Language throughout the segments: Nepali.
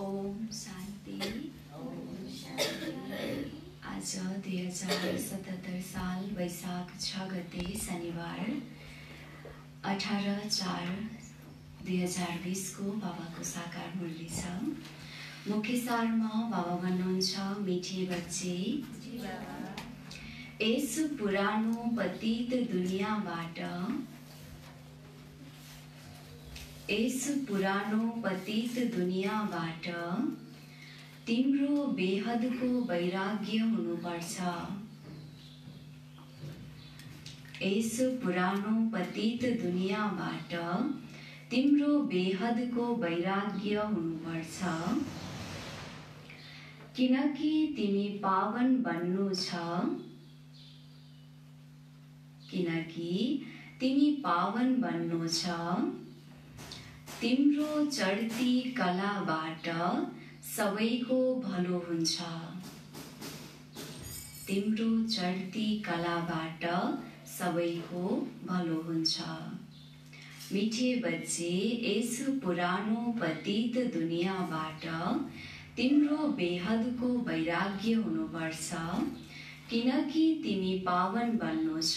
ओम शान्ति। आज 2077 साल वैशाख 6 गते शनिबार 18/4/2020 को बाबाको साकार मुरली छ। मुख्य सारमा बाबा भन्नुहुन्छ, मिठे बच्चे, यस पुरानो पतित दुनियाँबाट तिम्रो बेहदको वैराग्य हुनुपर्छ। यस पुरानो पतित दुनियाँबाट तिम्रो बेहदको वैराग्य हुनुपर्छ, किनकि तिमी पावन बन्नु छ। तिम्रो चढ्ती कलाबाट सबैको भलो हुन्छ। मिठे बच्चे, यस पुरानो पतित दुनियाँबाट तिम्रो बेहदको वैराग्य हुनुपर्छ, किनकि तिमी पावन बन्नु छ।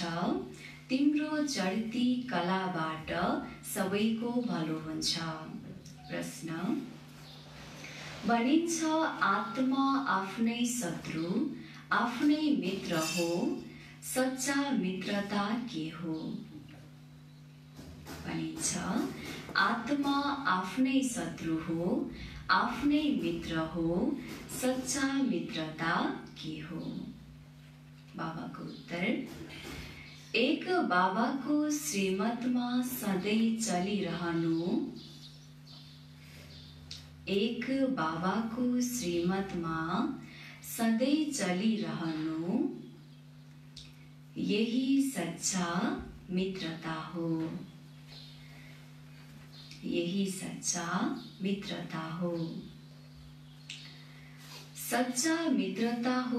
तिम्रो चढ्ती कलाबाट सबैको भलो हुन्छ। प्रश्न: भनिन्छ आत्मा आफ्नै शत्रु आफ्नै मित्र हो, सच्चा मित्रता के हो? भनिन्छ आत्मा आफ्नै शत्रु हो आफ्नै मित्र हो, सच्चा मित्रता के हो? बाबाको उत्तर: एक बाबाको श्रीमतमा सधैँ चलिरहनु, यही सच्चा मित्रता हो। सच्चा मित्रता हो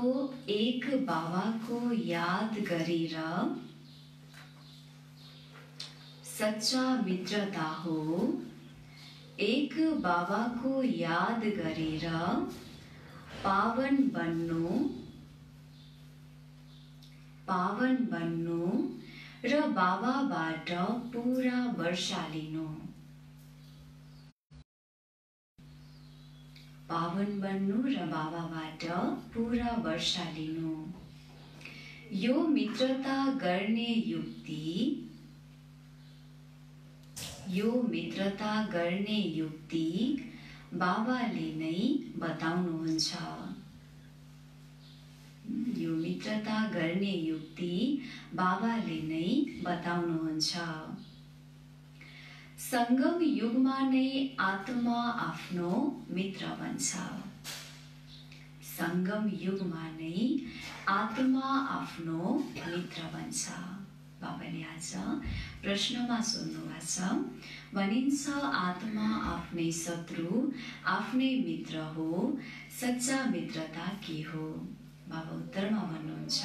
एक बाबाको याद गरेर, पावन बन्नु र बाबाबाट पूरा वर्षा लिनु। यो मित्रता गर्ने युक्ति बाबाले नै बताउनुहुन्छ। संगम युगमा नै आत्मा आफ्नो मित्र बन्छ। बाबाले आज प्रश्नमा सोध्नुभएको छ। भनिन्छ आत्मा आफ्नै शत्रु आफ्नै मित्र हो, सच्चा मित्रता के हो? बाबा उत्तरमा भन्नुहुन्छ,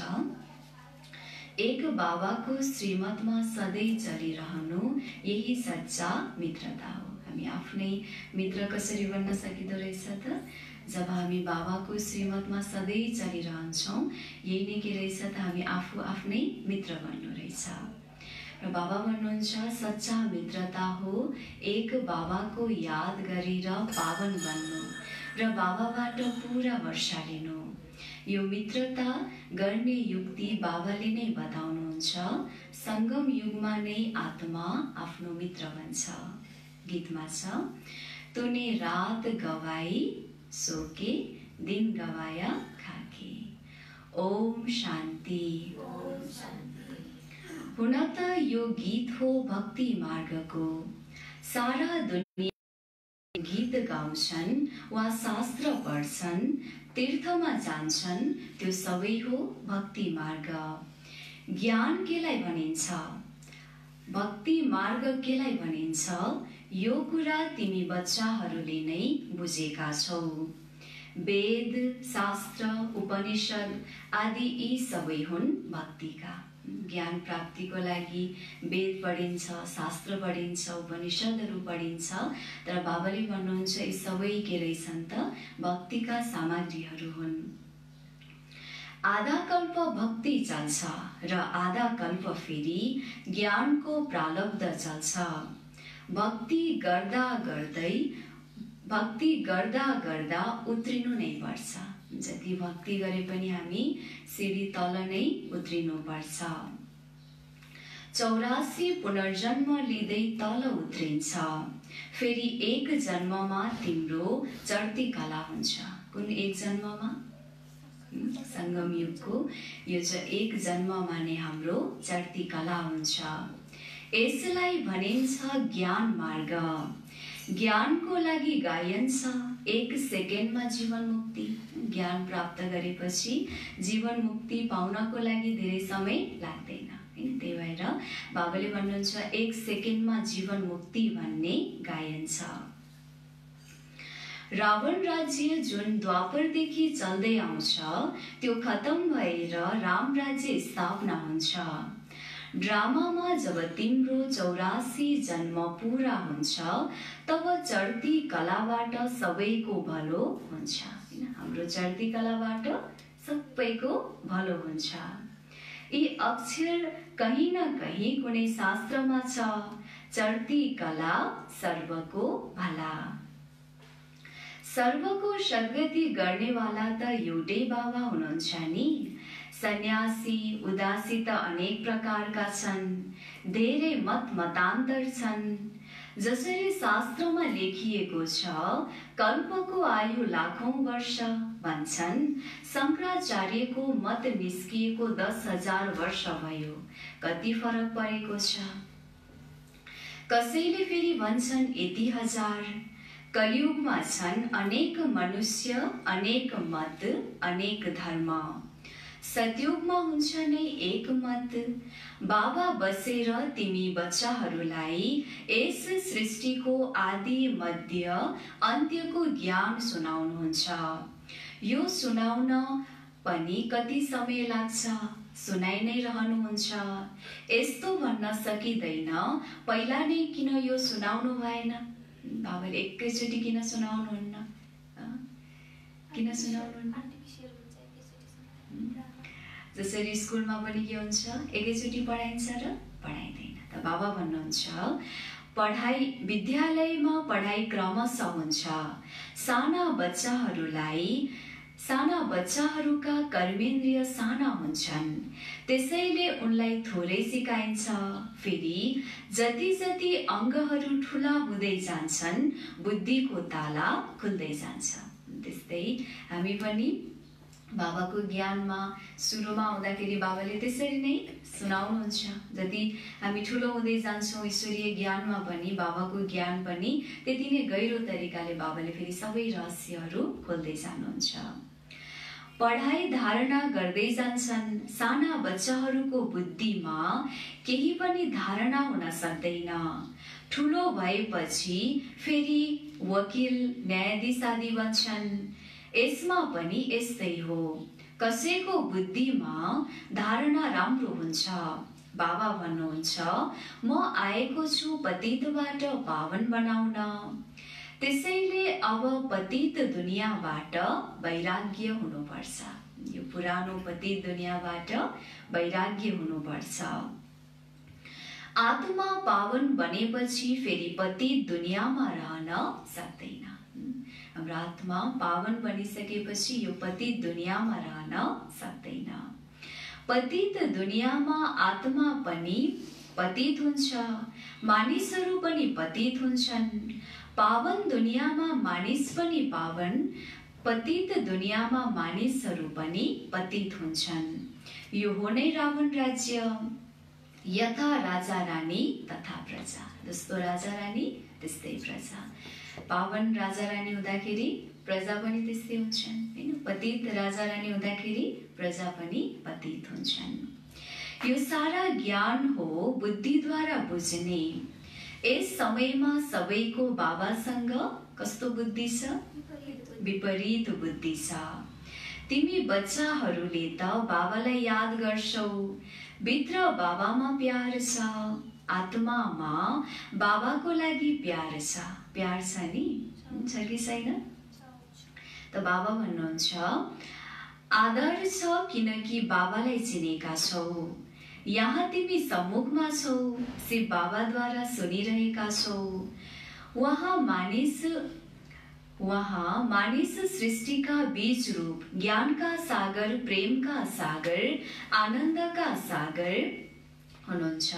एक बाबाको श्रीमतमा सधैँ चलिरहनु, यही सच्चा मित्रता हो। हामी आफ्नै मित्र कसरी बन्न सकिँदो रहेछ त? जब हामी बाबाको श्रीमतमा सधैँ चलिरहन्छौँ, यही नै के रहेछ त? हामी आफू आफ्नै मित्र बन्नु रहेछ। र बाबा भन्नुहुन्छ सच्चा मित्रता हो एक बाबाको याद गरेर पावन बन्नु र बाबाबाट पूरा वर्षा लिनु। यो मित्रता गर्ने युक्ति बाबाले नै बताउनुहुन्छ। संगम युगमा नै आत्मा आफ्नो मित्र बन्छ। गीतमा छ, तूने रात गवाई सोके, दिन गवाया खाके। ओम शान्ति। हुन त यो गीत हो भक्ति मार्गको। सारा दुनिया गीत गाउँछन् वा शास्त्र पढ्छन्, तीर्थमा जान्छन्, त्यो सबै हो भक्ति मार्ग। ज्ञान केलाई भनिन्छ? भक्ति मार्ग केलाई भनिन्छ? यो कुरा तिमी बच्चाहरूले नै बुझेका छौ। वेद, शास्त्र, उपनिषद आदि यी सबै हुन् भक्तिका। ज्ञान प्राप्तिको लागि वेद पढिन्छ, शास्त्र पढिन्छ, उपनिषदहरू पढिन्छ, तर बाबाले भन्नुहुन्छ यी सबै के रहेछन् त भक्तिका सामग्रीहरू हुन्। आधा कल्प भक्ति चल्छ र आधा कल्प फेरि ज्ञानको प्रारब्ध चल्छ। भक्ति गर्दा गर्दा उत्रिनु नै पर्छ। जति भक्ति गरे पनि हामी सिडी तल नै उत्रिनु पर्छ। 84 पुनर्जन्म लिँदै तल उत्रिन्छ, फेरि एक जन्ममा तिम्रो चढ्ती कला हुन्छ। कुन एक जन्ममा? संगम युगको यो चाहिँ एक जन्ममा नै हाम्रो चढ्ती कला हुन्छ। यसलाई भनिन्छ ज्ञान मार्ग। ज्ञानको लागि गाइन्छ 1 सेकेन्डमा जीवन मुक्ति। ज्ञान प्राप्त गरेपछि जीवन मुक्ति पाउनको लागि धेरै समय लाग्दैन हैन। त्यही भएर बाबाले भन्नुहुन्छ 1 सेकेन्डमा जीवन मुक्ति भन्ने गाइन्छ। रावण राज्य जुन द्वापरदेखि चल्दै आउँछ त्यो खत्म भएर राम राज्य स्थापना हुन्छ। ड्रामामा जब तिम्रो 84 जन्म पूरा हुन्छ तब चढ्ती कलाबाट सबैको भलो हुन्छ हैन। हाम्रो चढ्ती कलाबाट सबैको भलो हुन्छ। यी अक्षर कहीं न कहीं कुनै शास्त्रमा छ, चढ्ती कला सर्वको भला। सर्वको सद्गति गर्नेवाला त एउटै बाबा हुनुहुन्छ नि। सन्यासी उदासी त अनेक प्रकारका छन्, धेरै मतान्तर छन्। जसरी शास्त्रमा लेखिएको छ कल्पको आयु लाखौं वर्ष भन्छन्, शंकराचार्यको मत निस्किएको 10,000 वर्ष भयो। कति फरक परेको छ। कसैले फेरि भन्छन् यति हजार। कलियुगमा छन् अनेक मनुष्य, अनेक मत, अनेक धर्म। सतयुगमा हुन्छ नै एक मत। बाबा बसेर तिमी बच्चाहरूलाई यस सृष्टिको आदि मध्य अन्त्यको ज्ञान सुनाउनुहुन्छ। यो सुनाउन पनि कति समय लाग्छ, सुनाइ नै रहनुहुन्छ। यस्तो भन्न सकिँदैन पहिला नै किन यो सुनाउनु भएन। बाबाले एकैचोटि किन सुनाउनुहुन्न? किन सुनाउनुहुन्न? जसरी स्कुलमा पनि के हुन्छ, एकैचोटि पढाइन्छ र पढाइँदैन। त बाबा भन्नुहुन्छ पढाइ विद्यालयमा पढाइ क्रमशः हुन्छ। साना बच्चाहरूका कर्मेन्द्रिय साना हुन्छन्, त्यसैले उनलाई थोरै सिकाइन्छ। फेरि जति जति अङ्गहरू ठुला हुँदै जान्छन् बुद्धिको ताला खुल्दै जान्छ। त्यस्तै हामी पनि बाबाको ज्ञानमा सुरुमा आउँदाखेरि बाबाले त्यसरी नै सुनाउनुहुन्छ। जति हामी ठुलो हुँदै जान्छौँ ईश्वरीय ज्ञानमा पनि बाबाको ज्ञान पनि त्यति नै गहिरो तरिकाले बाबाले फेरि सबै रहस्यहरू खोल्दै जानुहुन्छ। पढाइ धारणा गर्दै जान्छन्। साना बच्चाहरूको बुद्धिमा केही पनि धारणा हुन सक्दैन। ठुलो भएपछि फेरि वकिल, न्यायाधीश आदि बन्छन्। यसमा पनि यस्तै हो। कसैको बुद्धिमा धारणा राम्रो हुन्छ। बाबा भन्नुहुन्छ म आएको छु पतितबाट पावन बनाउन। त्यसैले अब पतित दुनियाँबाट वैराग्य हुनुपर्छ। यो पुरानो पतित दुनियाँबाट वैराग्य हुनुपर्छ। आत्मा पावन बनेपछि फेरि पतित दुनियाँमा रहन सक्दैन। हाम्रो आत्मा पावन बनिसकेपछि यो पतित दुनियाँमा रहन सक्दैन। पतित दुनियाँमा आत्मा पनि पतित हुन्छ, मानिसहरू पनि पतित हुन्छन्। पावन दुनियाँमा मानिस पनि पावन, पतित दुनियाँमा मानिसहरू पनि पतित हुन्छन्। यो हो नै रावण राज्य। यथा राजा रानी तथा प्रजा। जस्तो राजा रानी त्यस्तै प्रजा। पावन राजा रानी हुँदाखेरि प्रजा पनि त्यस्तै हुन्छन् हैन। पतित राजा रानी हुँदाखेरि प्रजा पनि पतित हुन्छन्। यो सारा ज्ञान हो बुद्धिद्वारा बुझ्ने। यस समयमा सबैको बाबासँग कस्तो बुद्धि छ? विपरीत बुद्धि छ। तिमी बच्चाहरूले त बाबालाई याद गर्छौ, भित्र बाबामा प्यार छ, आत्मामा बाबाको लागि प्यार छ। प्यार छ नि, छ कि छैन? त बाबा भन्नुहुन्छ आदर छ किनकि बाबालाई चिनेका छौ। यहाँ तिमी सम्मुखमा छौ, शिव बाबाद्वारा सुनिरहेका छौ। वहाँ मानिस सृष्टिका बीज रूप, ज्ञानका सागर, प्रेमका सागर, आनन्दका सागर हुनुहुन्छ।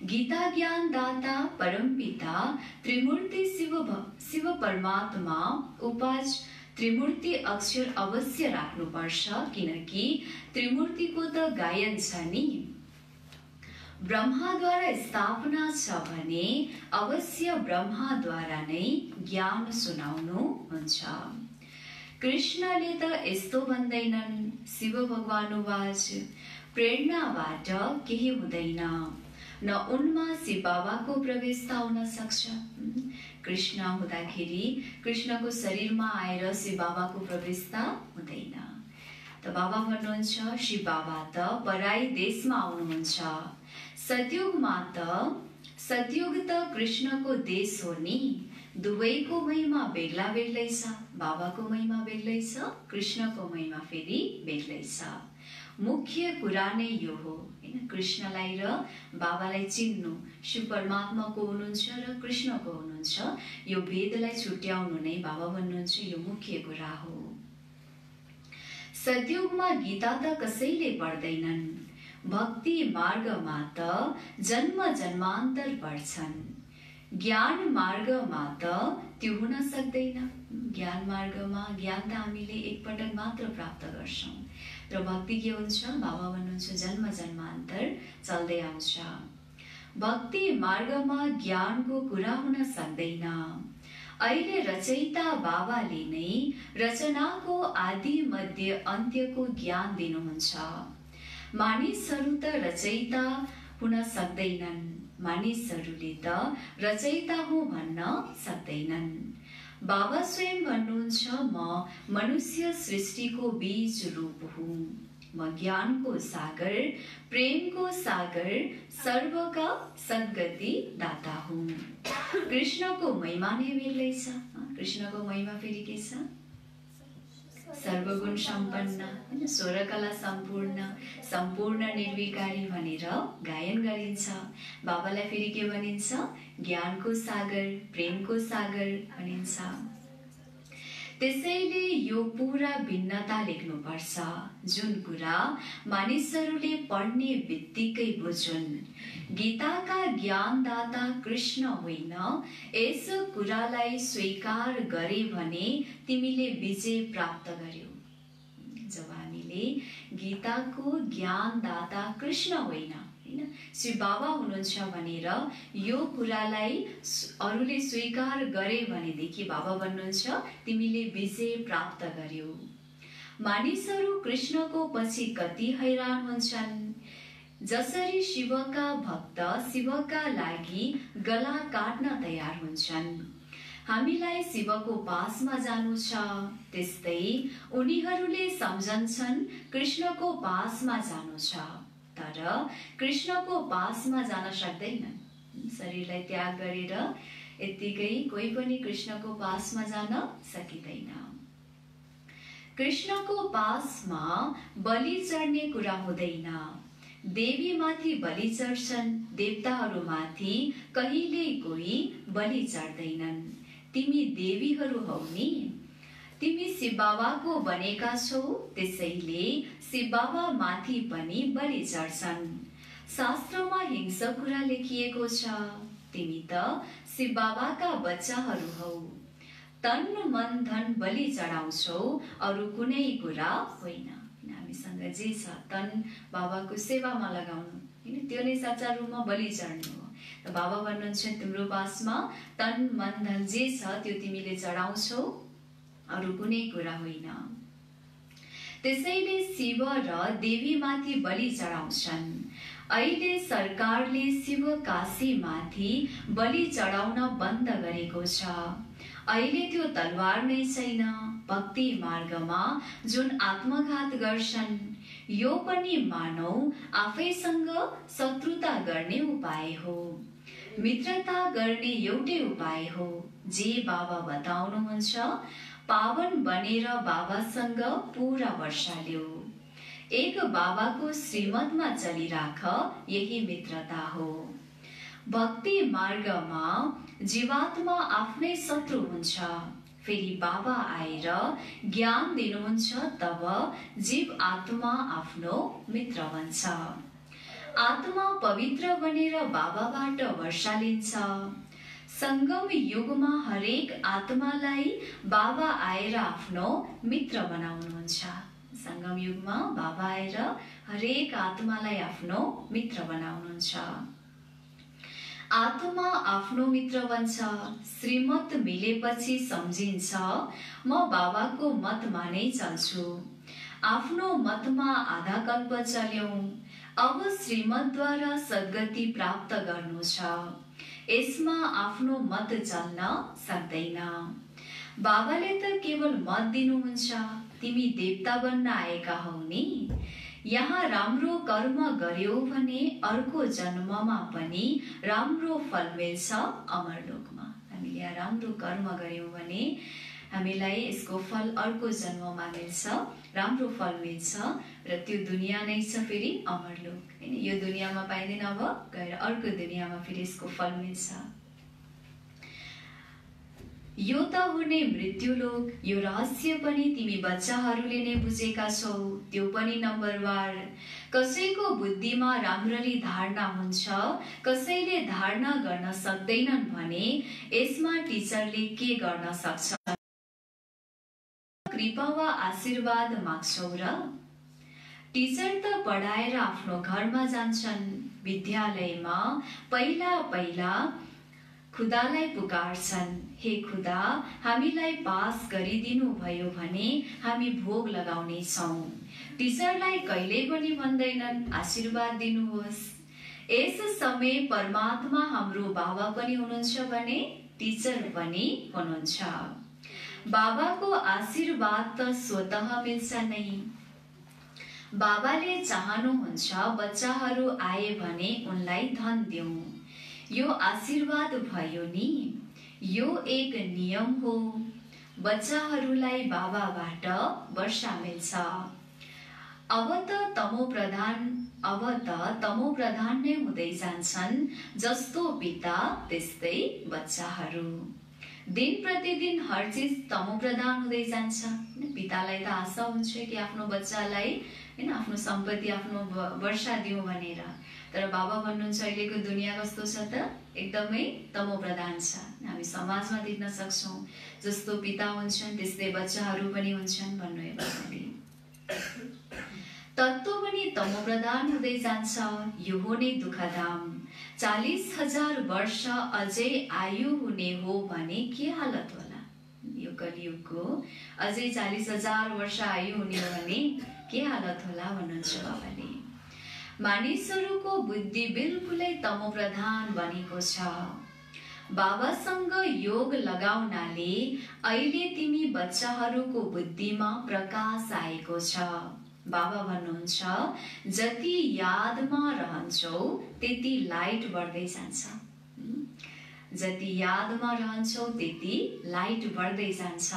गीता ज्ञान दाता परमपिता त्रिमूर्ति शिव परमात्मा उपाज त्रिमूर्ति अक्षर अवश्य राख्नुपर्छ, किनकि त्रिमूर्तिको त गायन छ नि। ब्रह्माद्वारा स्थापना छ भने अवश्य ब्रह्माद्वारा नै ज्ञान सुनाउनु हुन्छ। कृष्णले त यस्तो भन्दैनन्, शिव भगवानुवाच प्रेरणाबाट केही हुँदैन, न उनमा शिव बाबाको प्रवेशता हुन सक्छ। कृष्ण हुँदाखेरि कृष्णको शरीरमा आएर शिव बाबाको प्रवेशता हुँदैन। त बाबा भन्नुहुन्छ शिव बाबा त पराई देशमा आउनुहुन्छ। सतयुग त कृष्णको देश हो नि। दुवैको महिमा बेग्ला बेग्लै छ। बाबाको महिमा बेग्लै छ, कृष्णको महिमा फेरि बेग्लै छ। मुख्य कुरा नै यो हो हैन, कृष्णलाई र बाबालाई चिन्नु। शिव परमात्माको हुनुहुन्छ र कृष्णको हुनुहुन्छ, यो भेदलाई छुट्याउनु नै बाबा भन्नुहुन्छ यो मुख्य कुरा हो। सतयुगमा गीता त कसैले पढ्दैनन्, भक्ति मार्गमा त जन्म जन्मान्तर पर्छन्। ज्ञान मार्गमा त त्यो हुन सक्दैन। ज्ञान मार्गमा ज्ञान त हामीले एकपटक मात्र प्राप्त गर्छौं, र भक्ति के हुन्छ? बाबा भन्नुहुन्छ जन्म जन्मान्तर चल्दै आउँछ। भक्ति मार्गमा ज्ञानको कुरा हुन सक्दैन। अहिले रचयिता बाबाले नै रचनाको आदि मध्य अन्त्यको ज्ञान दिनुहुन्छ। मानिसहरू त रचयिता हुन सक्दैनन्, मानिसहरूले त रचयिता हो भन्न सक्दैनन्। बाबा स्वयं भन्नुहुन्छ म मनुष्य सृष्टिको बीज रूप हुँ। म ज्ञानको सागर, प्रेमको सागर, सर्वका सद्गति दाता हुँ। कृष्णको महिमा नै बेग्लै छ। कृष्णको महिमा फेरि के छ? सर्वगुण सम्पन्न हैन, 16 कला सम्पूर्ण, सम्पूर्ण निर्विकारी भनेर गायन गरिन्छ। बाबालाई फेरि के भनिन्छ? ज्ञानको सागर, प्रेमको सागर भनिन्छ। त्यसैले यो पूरा भिन्नता लेख्नुपर्छ, जुन कुरा मानिसहरूले पढ्ने बित्तिकै बुझुन्। गीताका ज्ञानदाता कृष्ण होइन, यस कुरालाई स्वीकार गरे भने तिमीले विजय प्राप्त गर्यौ। जब हामीले गीताको ज्ञानदाता कृष्ण होइन हैन, श्री बाबा हुनुहुन्छ भनेर यो कुरालाई अरूले स्वीकार गरे भनेदेखि बाबा भन्नुहुन्छ तिमीले विजय प्राप्त गर्यौ। मानिसहरू कृष्णको पछि कति हैरान हुन्छन्। जसरी शिवका भक्त शिवका लागि गला काट्न तयार हुन्छन्। हामीलाई शिवको पासमा जानु छ, त्यस्तै उनीहरूले सम्झन्छन् कृष्णको पासमा जानु छ, तर कृष्णको पासमा जान सक्दैनन्। शरीरलाई त्याग गरेर यत्तिकै कोही पनि कृष्णको पासमा जान सकिँदैन। कृष्णको पासमा बलि चढ्ने कुरा हुँदैन। देवी माथि बलि चढ्छन्, देवताहरूमाथि कहिल्यै कोही बलि चढ्दैनन्। तिमी देवीहरू हौ नि, तिमी शिव बाबाको बनेका छौ, त्यसैले शिव बाबा माथि पनि बलि चढ्छन्। शास्त्रमा हिंसा कुरा लेखिएको छ, तिमी त शिव बाबाका बच्चाहरू हौ। तन मन धन बलि चढाउँछौ, अरू कुनै कुरा होइन। हामीसँग जे छ तन बाबाको सेवामा लगाउनु हैन, त्यो नै सच्चा रूपमा बलि चढ्नु हो। त बाबा भन्नुहुन्छ तिम्रो पासमा तन मन धन जे छ त्यो तिमीले चढाउँछौ, अरू कुनै कुरा होइन। त्यसैले शिव र देवी माथि बलि चढाउँछन्। अहिले सरकारले शिव काशी माथि बलि चढाउन बन्द गरेको छ। अहिले त्यो तलवार नै छैन। भक्ति मार्गमा जुन आत्मघात गर्छन्, यो पनि मानव आफैसँग शत्रुता गर्ने उपाय हो। मित्रता गर्ने एउटै उपाय हो। जे बाबा बताउनुहुन्छ पावन बनेर बाबासँग पूरा वर्ष ल्याऊ। एक बाबाको श्रीमतमा चलिराख, यही मित्रता हो। भक्ति मार्गमा जीवात्मा आफ्नै शत्रु हुन्छ। फेरि बाबा आएर ज्ञान दिनुहुन्छ, तब जीव आत्मा आफ्नो मित्र बन्छ। आत्मा पवित्र बनेर बाबाबाट वर्षा लिन्छ। संगम युगमा हरेक आत्मालाई बाबा आएर आफ्नो मित्र बनाउनुहुन्छ। संगम युगमा बाबा आएर हरेक आत्मालाई आफ्नो मित्र बनाउनुहुन्छ। आत्मा आफ्नो मित्र बन्छ। श्रीमत मिलेपछि सम्झिन्छ, म बाबाको मत मानै चल्छु। आफ्नो मतमा आधा कल्प चल्यौं, अब श्रीमतद्वारा सद्गति प्राप्त गर्नु छ। यसमा आफ्नो मत चल्न सक्दैन। बाबाले त केवल मत दिनुहुन्छ, तिमी देवता बन्न आएका हौ नि। यहाँ राम्रो कर्म गर्यौ भने अर्को जन्ममा पनि राम्रो फल मिल्छ अमरलोकमा। हामीले यहाँ राम्रो कर्म गर्यौं भने हामीलाई यसको फल अर्को जन्ममा मिल्छ, राम्रो फल मिल्छ र त्यो दुनिया नै छ फेरि अमरलोक हैन। यो दुनियामा पाइँदैन, अब गएर अर्को दुनियामा फेरि यसको फल मिल्छ। यो त हुने मृत्युलोक। यो रहस्य पनि तिमी बच्चाहरूले नै बुझेका छौ, त्यो पनि नम्बरवार। कसैको बुद्धिमा राम्ररी धारणा हुन्छ, कसैले धारणा गर्न सक्दैनन् भने यसमा टिचरले के गर्न सक्छ? कृपा वा आशीर्वाद माग्छौ र? टिचर त पढाएर आफ्नो घरमा जान्छन्। विद्यालयमा पहिला पहिला खुदालाई पुकार्छन्, हे खुदा, हामीलाई पास गरिदिनु भयो भने हामी भोग लगाउने छौं। टिचरलाई कहिल्यै पनि भन्दैनन् आशीर्वाद दिनुहोस्। यस समय परमात्मा हाम्रो बाबा पनि हुनुहुन्छ भने टिचर पनि हुनुहुन्छ। बाबाको आशीर्वाद त स्वतः मिल्छ नै। बाबाले चाहनुहुन्छ बच्चाहरू आए भने उनलाई धन दिउँ। यो आशीर्वाद भयो नि। यो एक नियम हो। बच्चाहरूलाई बाबाबाट वर्षा मिल्छ। अब त तमो प्रधान नै हुँदै जान्छन्। जस्तो पिता त्यस्तै बच्चाहरू। दिन प्रतिदिन हर चीज तमो प्रधान हुँदै जान्छ। पितालाई त आशा हुन्छ कि आफ्नो बच्चालाई हैन आफ्नो सम्पत्ति आफ्नो वर्षा दिउँ भनेर, तर बाबा भन्नुहुन्छ अहिलेको दुनिया कस्तो छ त एकदमै तमो प्रधान छ। हामी समाजमा देख्न सक्छौं, जस्तो पिता हुन्छन् त्यस्तै बच्चाहरू पनि हुन्छन् भन्नु बाबाले। तत्त्व पनि तमो प्रधान हुँदै जान्छ। यो हो नै दुःखधाम। 40,000 वर्ष अझै आयु हुने हो भने के हालत होला? यो कलियुगको अझै 40,000 वर्ष आयु हुने हो भने के हालत होला भन्नुहुन्छ बाबाले। मानिसहरूको बुद्धि बिल्कुलै तमो प्रधान बनेको छ। बाबासँग योग लगाउनाले अहिले तिमी बच्चाहरूको बुद्धिमा प्रकाश आएको छ। बाबा भन्नुहुन्छ जति यादमा रहन्छौ त्यति लाइट बढ्दै जान्छ। जति यादमा रहन्छौ त्यति लाइट बढ्दै जान्छ।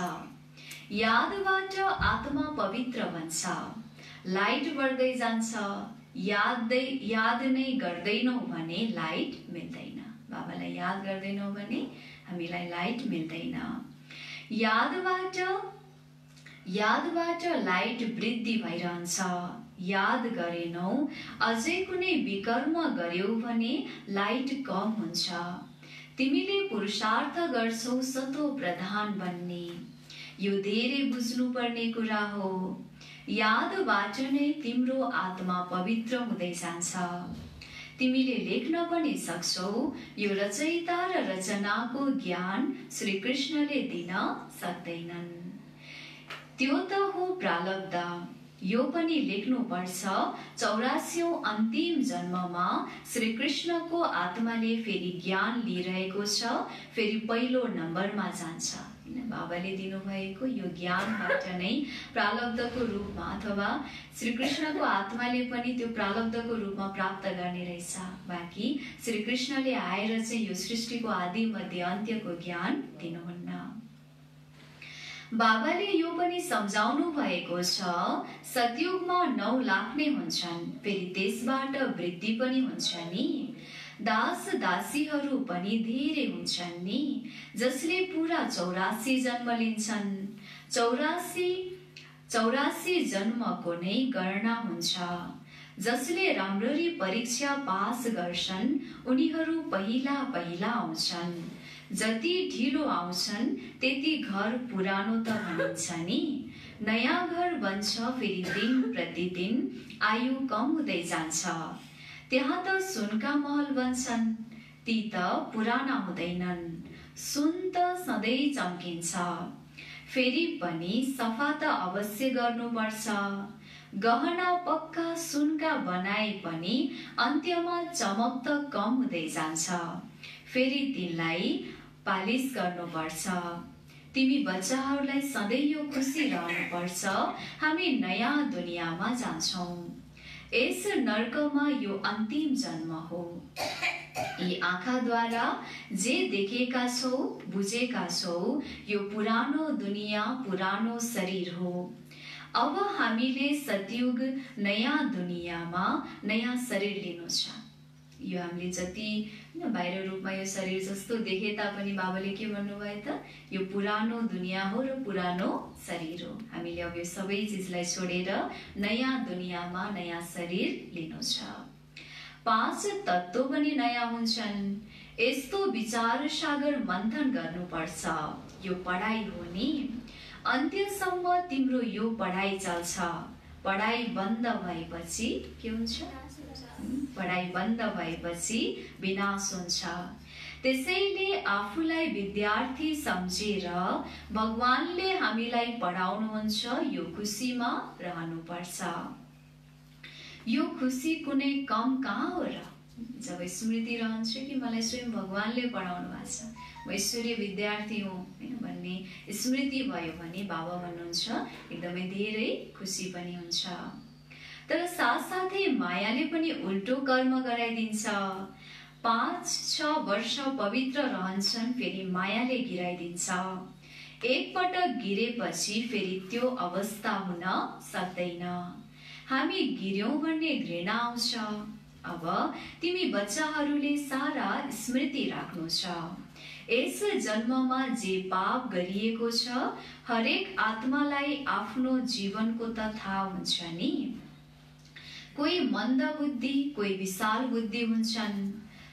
यादबाट आत्मा पवित्र बन्छ, लाइट बढ्दै जान्छ। याद नै गर्दैनौ भने लाइट मिल्दैन। बाबालाई याद गर्दैनौ भने हामीलाई लाइट मिल्दैन। यादबाट लाइट वृद्धि भइरहन्छ। याद गरेनौ, अझै कुनै विकर्म गर्यौ भने लाइट कम हुन्छ। तिमीले पुरुषार्थ गर्छौ सतो प्रधान बन्ने। यो धेरै बुझ्नुपर्ने कुरा हो। यादबाट नै तिम्रो आत्मा पवित्र हुँदै जान्छ। तिमीले लेख्न पनि सक्छौ। यो रचयिता र रचनाको ज्ञान श्री कृष्णले दिन सक्दैनन्। त्यो त हो प्रारब्ध। यो पनि लेख्नुपर्छ, 84औं अन्तिम जन्ममा श्री कृष्णको आत्माले फेरि ज्ञान लिइरहेको छ, फेरि पहिलो नम्बरमा जान्छ। बाबाले दिनुभएको यो ज्ञानबाट नै प्रारब्धको रूपमा अथवा श्री कृष्णको आत्माले पनि त्यो प्रारब्धको रूपमा प्राप्त गर्ने रहेछ। बाँकी श्री कृष्णले आएर चाहिँ यो सृष्टिको आदि मध्य अन्त्यको ज्ञान दिनुहुन्न। बाबाले यो पनि सम्झाउनु भएको छ, सतयुगमा 9 लाख नै हुन्छन्, फेरि त्यसबाट वृद्धि पनि हुन्छ नि। दास दासीहरू पनि धेरै हुन्छन् नि, जसले पुरा 84 जन्म लिन्छन्। 84 जन्मको नै गणना हुन्छ। जसले राम्ररी परीक्षा पास गर्छन् उनीहरू पहिला पहिला आउँछन्। जति ढिलो आउँछन् त्यति घर पुरानो त भनिन्छ नि। नयाँ घर बन्छ, फेरि दिन प्रतिदिन आयु कम हुँदै जान्छ। त्यहाँ त सुनका महल बन्छन्, ती त पुराना हुँदैनन्। सुन त सधैँ चम्किन्छ, फेरि पनि सफा त अवश्य गर्नुपर्छ। गहना पक्का सुनका बनाए पनि अन्त्यमा चमक त कम हुँदै जान्छ, फेरि तिनलाई पालिस गर्नुपर्छ। तिमी बच्चाहरूलाई सधैँ यो खुसी रहनुपर्छ, हामी नयाँ दुनियाँमा जान्छौँ। यस नर्कमा यो अन्तिम जन्म हो। यी आँखाद्वारा जे देखेका छौ बुझेका छौ यो पुरानो दुनियाँ पुरानो शरीर हो। अब हामीले सतयुग नयाँ दुनियाँमा नयाँ शरीर लिनु छ। यो हामीले जति बाहिर रूपमा यो शरीर जस्तो देखे तापनि बाबाले के भन्नुभयो त, यो पुरानो दुनियाँ हो र पुरानो शरीर हो। हामीले अब यो सबै चिजलाई छोडेर नयाँ दुनियाँमा नयाँ शरीर लिनु छ। 5 तत्त्व पनि नयाँ हुन्छन्। यस्तो विचार सागर मन्थन गर्नुपर्छ। यो पढाइ हो नि, अन्त्यसम्म तिम्रो यो पढाइ चल्छ। पढाइ बन्द भएपछि के हुन्छ? पढाइ बन्द भएपछि विनाश हुन्छ। त्यसैले आफूलाई विद्यार्थी सम्झेर भगवानले हामीलाई पढाउनुहुन्छ, यो खुसीमा रहनुपर्छ। यो खुसी कुनै कम कहाँ हो र? जब स्मृति रहन्छ कि मलाई स्वयं भगवानले पढाउनु भएको छ, म ईश्वरीय विद्यार्थी हुँ भन्ने स्मृति भयो भने बाबा भन्नुहुन्छ एकदमै धेरै खुसी पनि हुन्छ। तर साथसाथै मायाले पनि उल्टो कर्म गराइदिन्छ। 5-6 वर्ष पवित्र रहन्छन्, फेरि मायाले गिराइदिन्छ। एकपटक गिरेपछि फेरि त्यो अवस्था हुन सक्दैन। हामी गिर्यौं भन्ने घृणा आउँछ। अब तिमी बच्चाहरूले सारा स्मृति राख्नु छ। यस जन्ममा जे पाप गरिएको छ हरेक आत्मालाई आफ्नो जीवनको त थाहा हुन्छ नि। कोही मन्द बुद्धि, कोही विशाल बुद्धि हुन्छन्।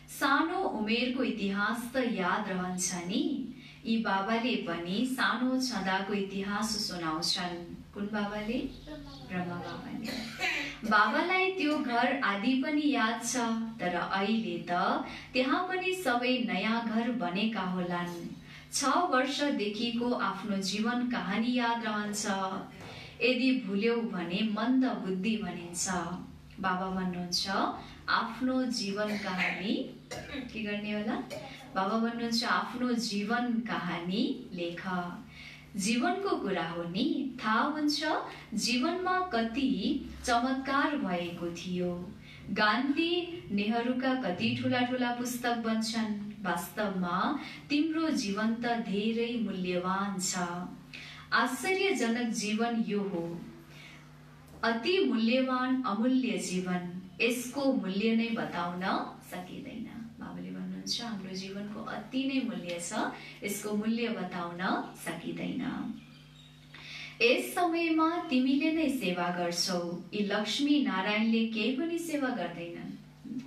सानो उमेरको इतिहास त याद रहन्छ नि। यी बाबाले पनि सानो छँदाको इतिहास सुनाउँछन्। कुन बाबाले? ब्रह्मा बाबाले। बाबालाई त्यो घर आदि पनि याद छ, तर अहिले त त्यहाँ पनि सबै नयाँ घर बनेका होलान्। 6 वर्षदेखिको आफ्नो जीवन कहानी याद रहन्छ। यदि भुल्यौ भने मन्द बुद्धि भनिन्छ। बाबा भन्नुहुन्छ आफ्नो जीवन कहानी के गर्ने होला? बाबा भन्नुहुन्छ आफ्नो जीवन कहानी लेख। जीवनको कुरा हो नि, थाहा हुन्छ जीवनमा कति चमत्कार भएको थियो। गान्धी नेहरूका कति ठुला ठुला पुस्तक बन्छन्। वास्तवमा तिम्रो जीवन त धेरै मूल्यवान छ। आश्चर्यजनक जीवन यो हो, अति मूल्यवान अमूल्य जीवन। यसको मूल्य नै बताउन सकिँदैन। बाबाले भन्नुहुन्छ हाम्रो जीवनको अति नै मूल्य छ, यसको मूल्य बताउन सकिँदैन। यस समयमा तिमीले नै सेवा गर्छौ। यी लक्ष्मी नारायणले केही पनि सेवा गर्दैनन्।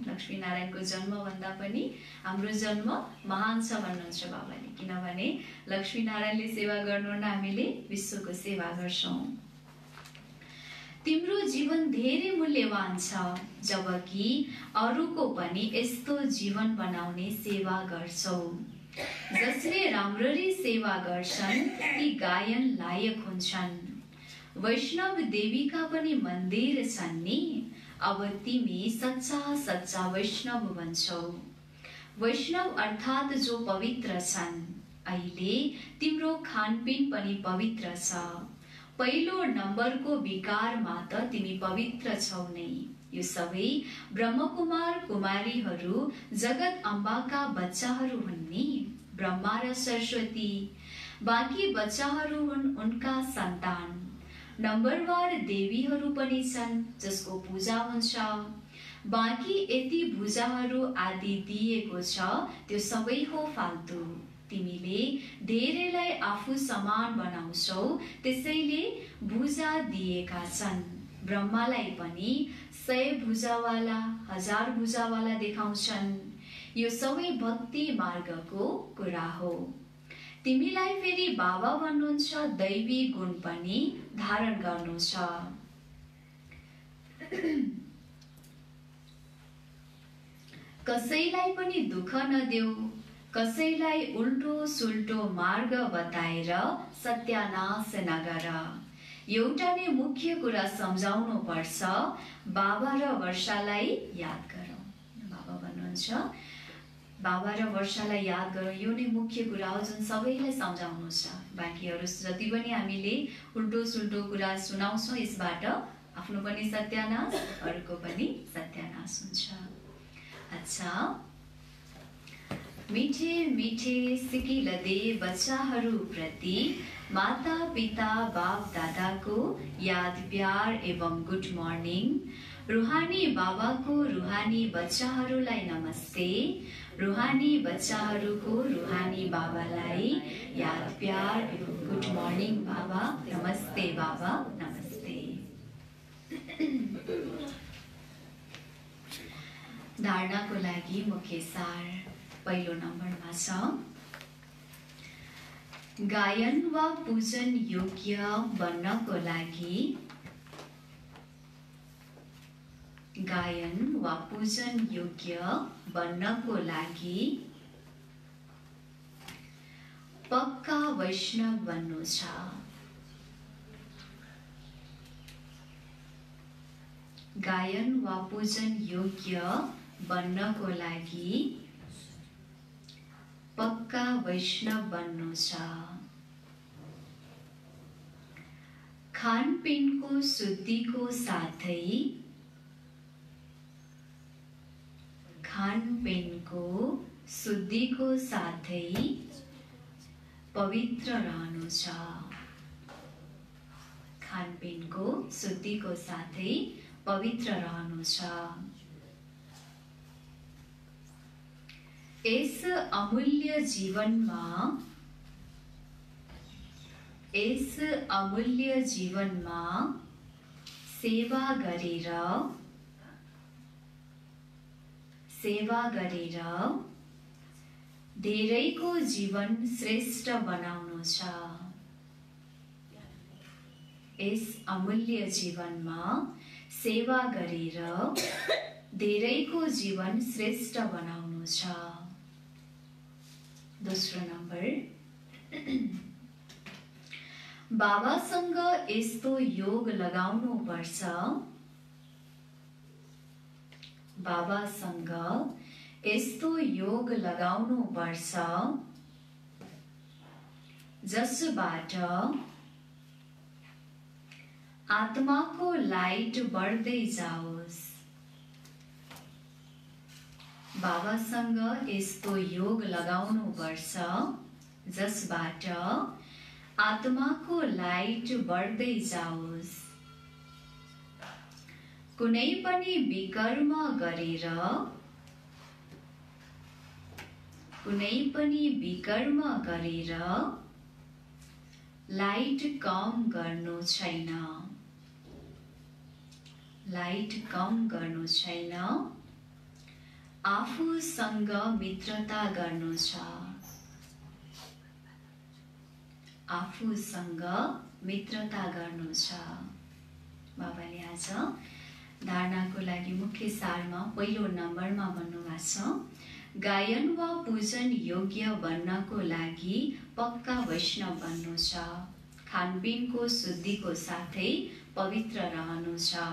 लक्ष्मी नारायणको जन्म भन्दा पनि हाम्रो जन्म महान छ भन्नुहुन्छ बाबाले, किनभने लक्ष्मी नारायणले सेवा गर्नुहुन्न, हामीले विश्वको सेवा गर्छौं। तिम्रो जीवन धेरै मूल्यवान छ, जबकि अरूको पनि यस्तो जीवन बनाउने सेवा गर्छौ। जसले राम्ररी सेवा गर्छन् ती गायन लायक हुन्छन्। वैष्णव देवीका पनि मन्दिर छन् नि। अब तिमी सच्चा सच्चा वैष्णव बन्छौ। वैष्णव अर्थात् जो पवित्र छन्। अहिले तिम्रो खानपिन पनि पवित्र छ। पहिलो नम्बरको विकारमा त तिमी पवित्र छौ नै। यो सबै ब्रह्मकुमार कुमारीहरू जगत अम्बाका बच्चाहरू हुन् नि। ब्रह्मा र सरस्वती। बाँकी बच्चाहरू हुन् उनका सन्तान। नम्बरवार देवीहरू पनि छन् जसको पूजा हुन्छ। बाँकी यति पूजाहरू आदि दिएको छ त्यो सबै हो फाल्तु। तिमीले धेरैलाई आफू समान बनाउँछौ, त्यसैले भुजा दिएका छन्। ब्रह्मालाई पनि 100 भुजावाला 1000 भुजावाला देखाउँछन्। यो सबै भक्ति मार्गको कुरा हो। तिमीलाई फेरि बाबा भन्नुहुन्छ, दैवी गुण पनि धारण गर्नु छ। कसैलाई पनि दुःख नदेऊ, कसैलाई उल्टो सुल्टो मार्ग बताएर सत्यानाश नगर। एउटा नै मुख्य कुरा सम्झाउनु पर्छ, बाबा र वर्षालाई याद गरौँ। बाबा भन्नुहुन्छ बाबा र वर्षालाई याद गरौँ, यो नै मुख्य कुरा हो जुन सबैलाई सम्झाउनु छ। बाँकीहरू जति पनि हामीले उल्टो सुल्टो कुरा सुनाउँछौँ, यसबाट आफ्नो पनि सत्यानाश, अरूको पनि सत्यानाश हुन्छ। अच्छा, मिठे मिठे सिकिलदे बच्चाहरू प्रति माता पिता बाप दादाको याद प्यार एवं गुड मर्निङ। रुहानी बाबाको रुहानी बच्चाहरूलाई नमस्ते। रुहानी बच्चाहरूको रुहानी बाबालाई याद प्यार एवं गुड मर्निङ बाबा। नमस्ते बाबा, नमस्ते। धारणाको लागि मुख्य सार पहिलो नम्बरमा छ, गायन वा पूजन योग्य बन्नको लागि, गायन वा पूजन योग्य बन्नको लागि पक्का वैष्णव बन्नु छ। गायन वा पूजन योग्य बन्नको लागि पक्का वैष्णव बन्नु छ। खानपिनको शुद्धिको साथै, खानपिनको शुद्धिको साथै पवित्र रहनु छ। खानपिनको शुद्धिको साथै पवित्र रहनु छ। यस अमूल्य जीवनमा, यस अमूल्य जीवनमा सेवा गरेर, सेवा गरेर धेरैको जीवन श्रेष्ठ बनाउनु छ। यस अमूल्य जीवनमा सेवा गरेर धेरैको जीवन श्रेष्ठ बनाउनु छ। दोस्रो नम्बर, बाबासँग यस्तो योग लगाउनु पर्छ, बाबासँग यस्तो योग लगाउनु पर्छ जसबाट आत्माको लाइट बढ्दै जाओस्। बाबासँग यस्तो योग लगाउनु पर्छ जसबाट आत्माको लाइट बढ्दै जाओस्। कुनै पनि विकर्म गरेर, कुनै पनि विकर्म गरेर लाइट कम गर्नु छैन, लाइट कम गर्नु छैन। आफूसँग मित्रता गर्नु छ, आफूसँग मित्रता गर्नु छ। बाबाले आज धारणाको लागि मुख्य सारमा पहिलो नम्बरमा भन्नुभएको छ, गायन वा पूजन योग्य बन्नको लागि पक्का वैष्णव बन्नु छ। खानपिनको शुद्धिको साथै पवित्र रहनु छ।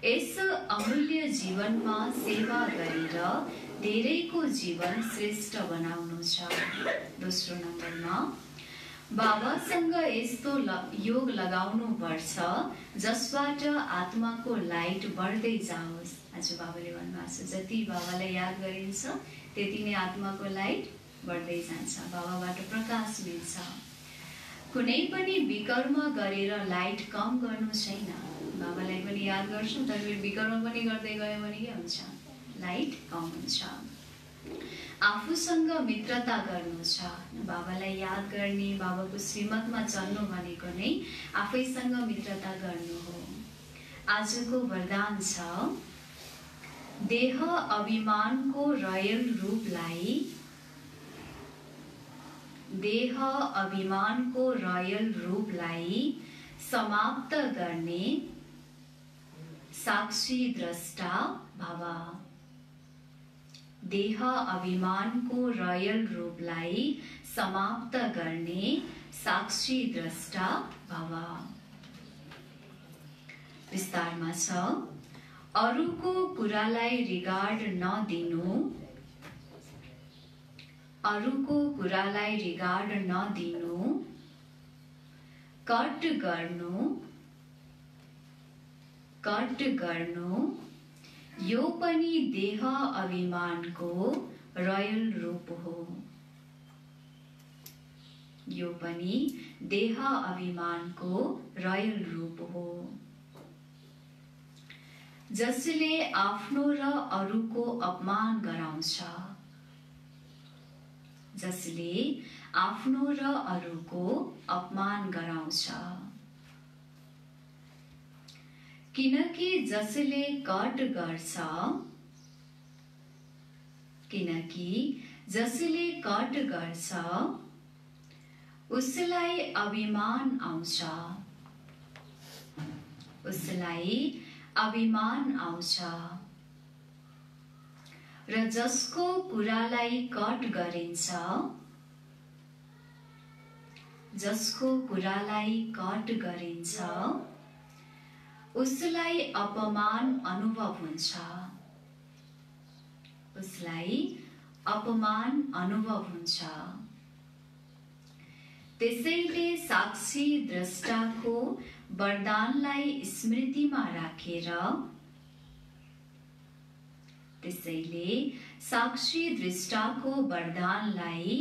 यस अमूल्य जीवनमा सेवा गरेर धेरैको जीवन श्रेष्ठ बनाउनु छ। दोस्रो नम्बरमा बाबासँग यस्तो योग लगाउनु पर्छ जसबाट आत्माको लाइट बढ्दै जाओस्। आज बाबाले भन्नुभएको छ जति बाबालाई याद गरिन्छ त्यति नै आत्माको लाइट बढ्दै जान्छ, बाबाबाट प्रकाश मिल्छ। कुनै पनि विकर्म गरेर लाइट कम गर्नु छैन। बाबालाई पनि याद गर्छौँ तर विकर्म पनि गर्दै गयो भने के हुन्छ, लाइट कम हुन्छ। आफूसँग मित्रता गर्नु छ। बाबालाई याद गर्ने, बाबाको श्रीमतमा चल्नु भनेको नै आफैसँग मित्रता गर्नु हो। आजको वरदान छ देह अभिमानको रयल रूपलाई, देह अभिमानको रयल रूपलाई समाप्त गर्ने साक्षी द्रष्टा भव। देह अभिमानको रयल रूपलाई समाप्त गर्ने साक्षी द्रष्टा भव। विस्तारमा छ अरूको कुरालाई रिगार्ड नदिनु, अरूको कुरालाई रिगार्ड नदिनु, कट गर्नु, कट गर्नु यो पनि देह अभिमानको रयल रूप हो। यो पनि देह अभिमानको रयल रूप हो। जसले आफ्नो र अरूको अपमान गराउँछ, जसले आफ्नो र अरूको अपमान गराउँछ। किनकि जसले कट गर्छ, किनकि जसले कट गर्छ उसलाई अभिमान आउँछ, उसलाई अभिमान आउँछ। र जसको कुरालाई कट गरिन्छ, जसको कुरालाई कट गरिन्छ उसलाई अपमान अनुभव हुन्छ, उसलाई अपमान अनुभव हुन्छ। त्यसैले साक्षी द्रष्टाको वरदानलाई स्मृतिमा राखेर, त्यसैले साक्षी दृष्टाको वरदानलाई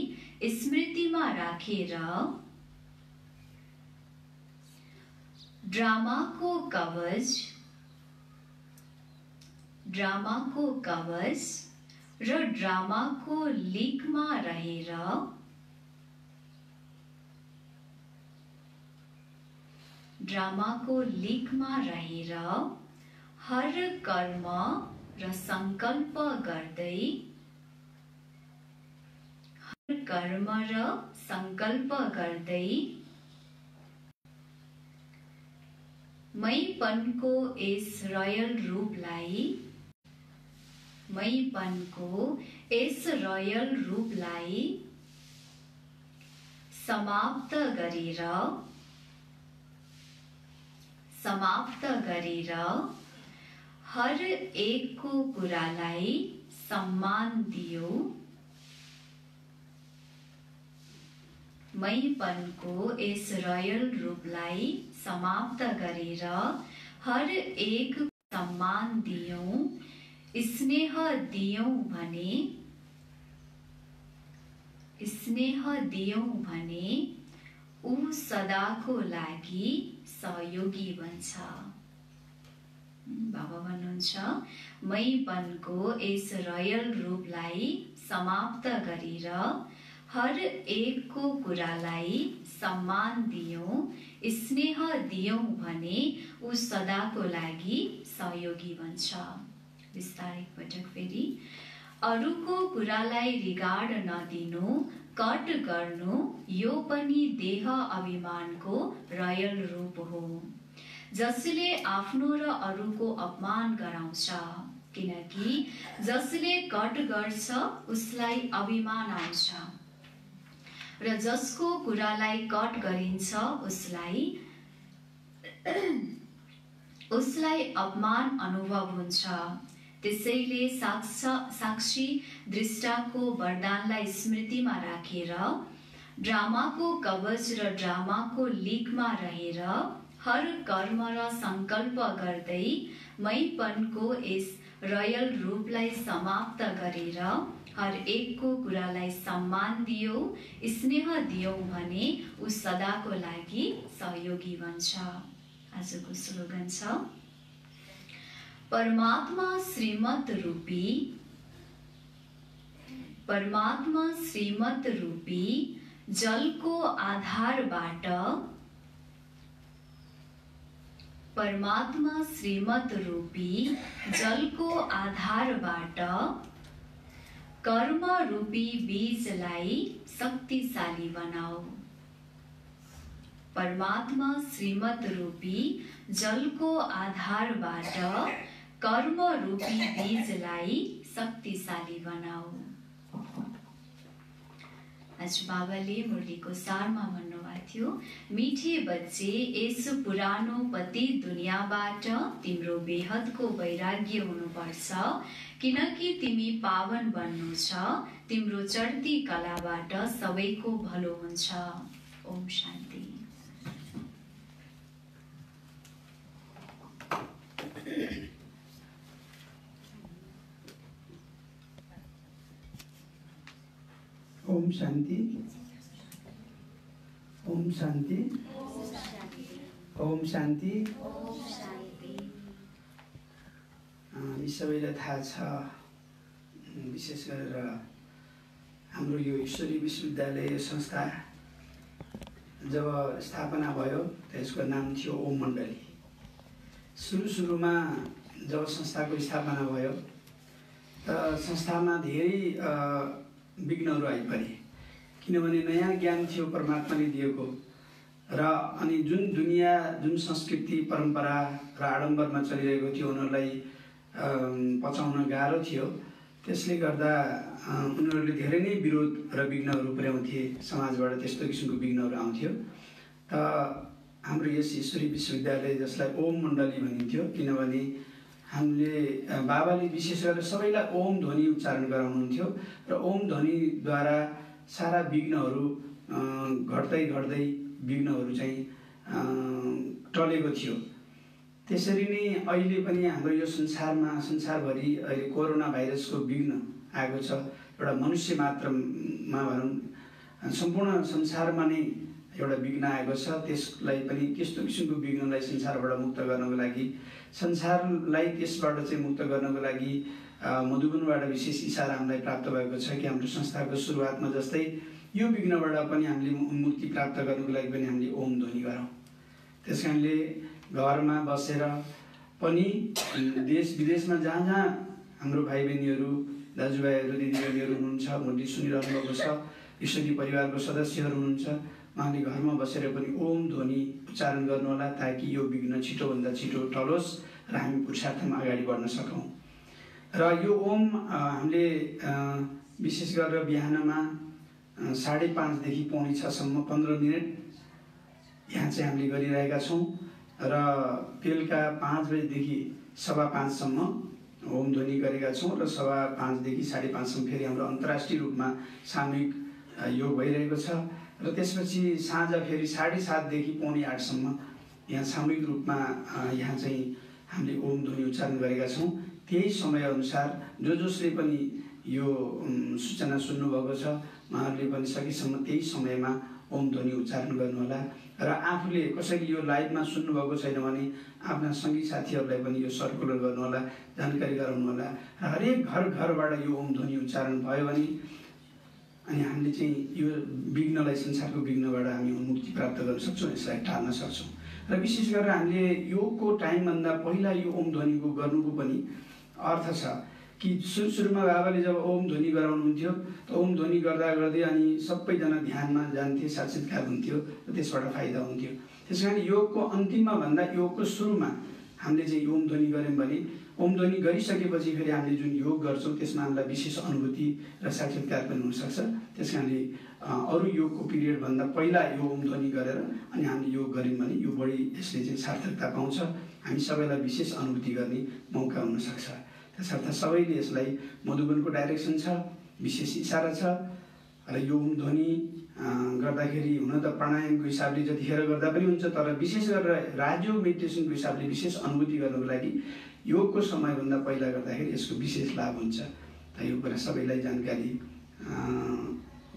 स्मृतिमा राखेर ड्रामाको कवच, ड्रामाको कवच र ड्रामाको लिकमा रहेर, ड्रामाको लिकमा रहेर हर कर्म र संकल्प गर्दै, हर कर्म र संकल्प गर्दै मैपनको यस रयल रूपलाई, मैपनको यस रयल रूपलाई समाप्त गरेर, समाप्त गरेर हर एकको कुरालाई सम्मान दियो। मैपनको यस रयल रूपलाई समाप्त गरेर हर एक सम्मान दियौं, स्नेह दियौं भने, स्नेह दियौं भने ऊ सदाको लागि सहयोगी बन्छ। बाबा भन्नुहुन्छ मैपनको यस रयल रूपलाई समाप्त गरेर हर एकको कुरालाई सम्मान दियौं, स्नेह दियौं भने ऊ सदाको लागि सहयोगी बन्छ। विस्तार एकपटक फेरि अरूको कुरालाई रिगार्ड नदिनु, कट गर्नु यो पनि देह अभिमानको रयल रूप हो। जसले आफ्नो र अरूको अपमान गराउँछ, किनकि जसले कट गर्छ उसलाई अभिमान आउँछ। र जसको कुरालाई कट गरिन्छ उसलाई अपमान अनुभव हुन्छ। त्यसैले साक्षी दृष्टाको वरदानलाई स्मृतिमा राखेर ड्रामाको कवच र ड्रामाको लिकमा रहेर हर कर्म र संकल्प गर्दै मैपनको यस रयल रूपलाई समाप्त गरेर हर एकको कुरालाई सम्मान दियो, स्नेह दियौ भने ऊ सदाको लागि सहयोगी बन्छ। आजको स्लोगन छ परमात्मा श्रीमत रूपी जलको आधारबाट कर्म रूपी बीजलाई शक्तिशाली बनाऊ। परमात्मा श्रीमत रूपी जलको आधारबाट कर्म रूपी बीजलाई शक्तिशाली बनाऊ। आज बाबाले मुरलीको सारमा भन्नुभएको थियो, मिठे बच्चे यस पुरानो पति दुनियाँबाट तिम्रो बेहदको वैराग्य हुनुपर्छ, किनकि तिमी पावन बन्नु छ। तिम्रो चढ्ती कलाबाट सबैको भलो हुन्छ। ओम शान्ति। ओम शान्ति। ओम शान्ति। ओम शान्ति। हामी सबैलाई थाहा छ, विशेष गरेर हाम्रो यो ईश्वरी विश्वविद्यालय संस्था जब स्थापना भयो त्यसको नाम थियो ओम मण्डली। सुरुमा जब संस्थाको स्थापना भयो त संस्थामा धेरै विघ्नहरू आइपरे, किनभने नयाँ ज्ञान थियो परमात्माले दिएको र अनि जुन संस्कृति परम्परा र आडम्बरमा चलिरहेको थियो उनीहरूलाई पचाउन गाह्रो थियो। त्यसले गर्दा उनीहरूले धेरै नै विरोध र विघ्नहरू पुर्याउँथे, समाजबाट त्यस्तो किसिमको विघ्नहरू आउँथ्यो। त हाम्रो यस ईश्वरी विश्वविद्यालय जसलाई ओम मण्डली भनिन्थ्यो, किनभने हामीले बाबाले विशेष गरेर सबैलाई ओम ध्वनि उच्चारण गराउनुहुन्थ्यो र ओम ध्वनिद्वारा सारा विघ्नहरू घट्दै विघ्नहरू चाहिँ टलेको थियो। त्यसरी नै अहिले पनि हाम्रो यो संसारभरि अहिले कोरोना भाइरसको विघ्न आएको छ। एउटा मनुष्य मात्रमा भनौँ सम्पूर्ण संसारमा नै एउटा विघ्न आएको छ। त्यसलाई पनि त्यस्तो किसिमको विघ्नलाई संसारबाट मुक्त गर्नको लागि, संसारलाई त्यसबाट चाहिँ मुक्त गर्नको लागि मधुबनबाट विशेष इसारा हामीलाई प्राप्त भएको छ कि हाम्रो संस्थाको सुरुवातमा जस्तै यो विघ्नबाट पनि हामीले मुक्ति प्राप्त गर्नको लागि पनि हामीले ओम ध्वनि गरौँ। त्यसकारणले घरमा बसेर पनि देश विदेशमा जहाँ हाम्रो भाइ बहिनीहरू, दाजुभाइहरू, दिदीबहिनीहरू हुनुहुन्छ, मुरली सुनिरहनु भएको छ, ईश्वरी परिवारको सदस्यहरू हुनुहुन्छ, उहाँले घरमा बसेर पनि ओम ध्वनि उच्चारण गर्नुहोला ताकि यो विघ्न छिटोभन्दा छिटो टलोस् र हामी पुरुषार्थमा अगाडि बढ्न सकौँ। र यो ओम हामीले विशेष गरेर बिहानमा 5:30 देखि 6:45 15 मिनट यहाँ चाहिँ हामीले गरिरहेका छौँ र बेलुका 5 बजेदेखि 5:15 ओम ध्वनि गरेका छौँ र 5:15 देखि 5:30 फेरि हाम्रो अन्तर्राष्ट्रिय रूपमा सामूहिक योग भइरहेको छ र त्यसपछि साँझ फेरि 7:30 देखि 7:45 यहाँ सामूहिक रूपमा यहाँ चाहिँ हामीले ओम ध्वनि उच्चारण गरेका छौँ। त्यही समयअनुसार जसले पनि यो सूचना सुन्नुभएको छ उहाँहरूले पनि सकेसम्म त्यही समयमा ओम ध्वनि उच्चारण गर्नुहोला र आफूले कसैले यो लाइभमा सुन्नुभएको छैन भने आफ्ना सङ्गी साथीहरूलाई पनि यो सर्कुलर गर्नुहोला, जानकारी गराउनुहोला र हरेक घरबाट यो ओम ध्वनि उच्चारण भयो भने अनि हामीले चाहिँ यो विघ्नलाई, संसारको विघ्नबाट हामी मुक्ति प्राप्त गर्न सक्छौँ, यसलाई टार्न सक्छौँ। र विशेष गरेर हामीले योगको टाइमभन्दा पहिला यो ओम ध्वनिको गर्नुको पनि अर्थ छ कि सुरुमा बाबाले जब ओम ध्वनि गराउनुहुन्थ्यो त ओम ध्वनि गर्दै अनि सबैजना ध्यानमा जान्थे, साक्षात्कार हुन्थ्यो र त्यसबाट फाइदा हुन्थ्यो। त्यसकारण योगको अन्तिममा भन्दा योगको सुरुमा हामीले चाहिँ ओम ध्वनि गऱ्यौँ भने ओम ध्वनि गरिसकेपछि फेरि हामीले जुन योग गर्छौँ त्यसमा हामीलाई विशेष अनुभूति र साक्षात्कार पनि हुनसक्छ। त्यस कारणले अरू योगको पिरियडभन्दा पहिला यो ओम ध्वनि गरेर अनि हामीले योग गऱ्यौँ भने यो बढी यसले चाहिँ सार्थकता पाउँछ, हामी सबैलाई विशेष अनुभूति गर्ने मौका हुनसक्छ। त्यसर्थ सबैले यसलाई मधुबनको डाइरेक्सन छ, विशेष इसारा छ र यो ओम ध्वनि गर्दाखेरि हुन त प्राणायामको हिसाबले जतिखेर गर्दा पनि हुन्छ, तर विशेष गरेर राजयोग मेडिटेसनको हिसाबले विशेष अनुभूति गर्नको लागि योगको समयभन्दा पहिला गर्दाखेरि यसको विशेष लाभ हुन्छ। यो कुरा सबैलाई जानकारी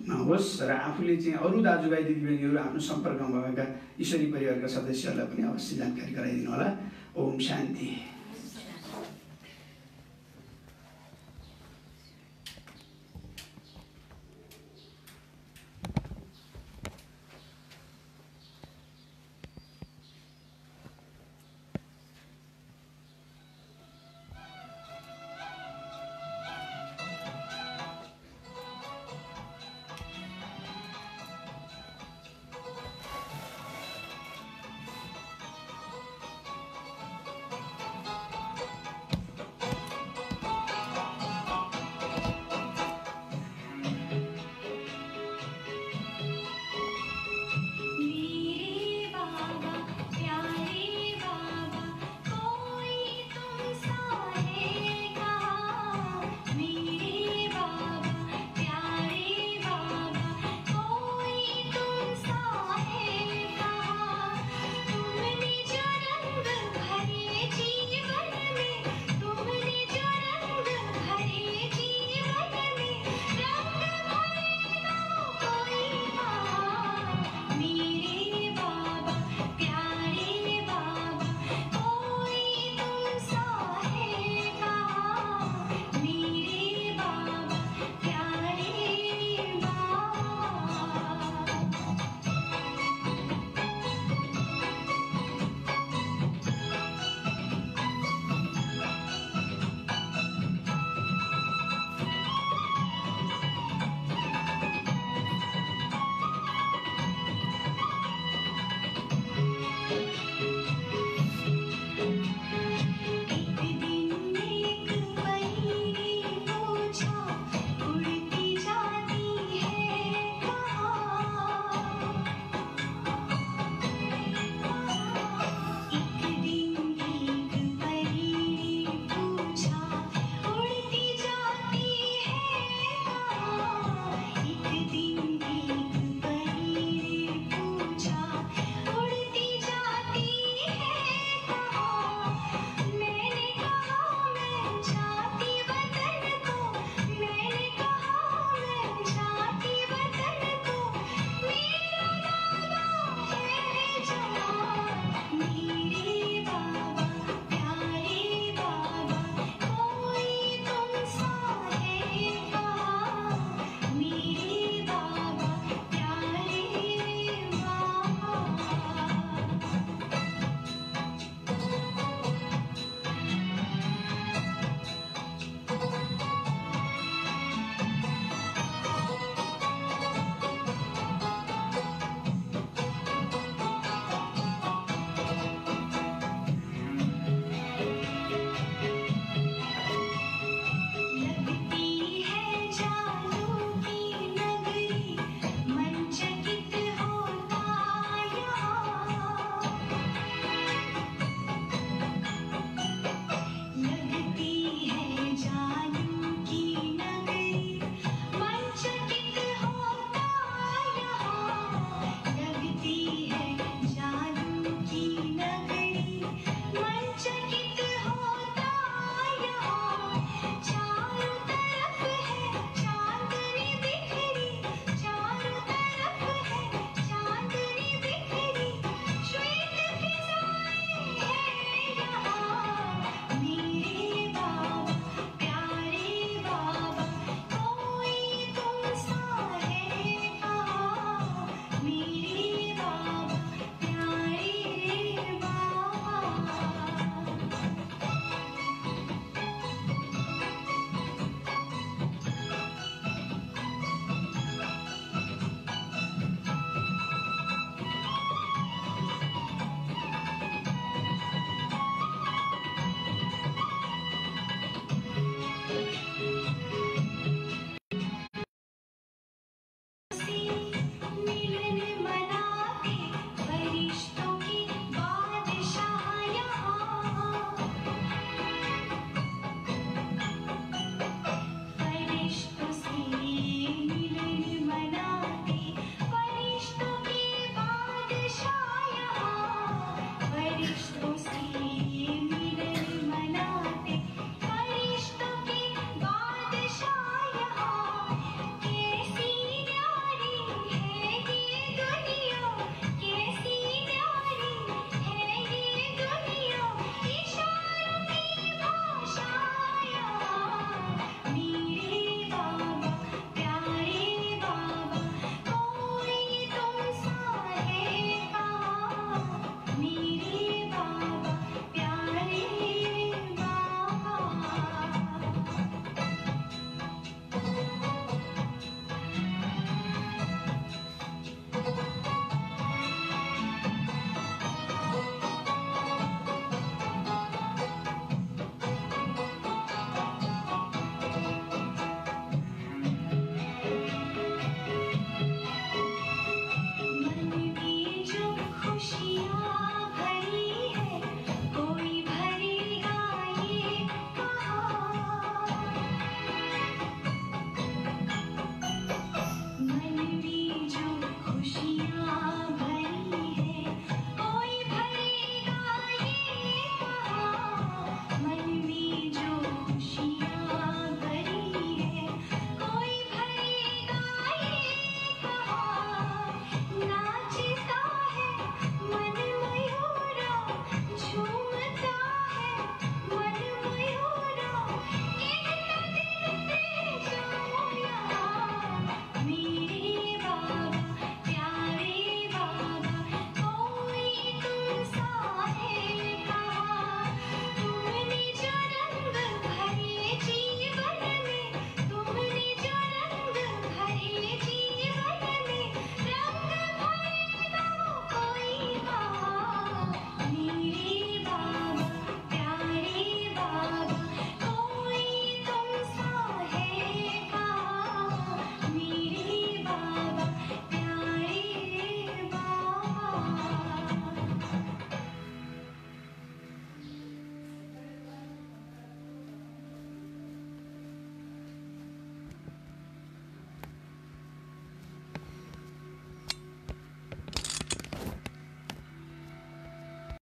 होस् र आफूले चाहिँ अरू दाजुभाइ दिदीबहिनीहरू आफ्नो सम्पर्कमा भएका ईश्वरी परिवारका सदस्यहरूलाई पनि अवश्य जानकारी गराइदिनु होला। ओम शान्ति।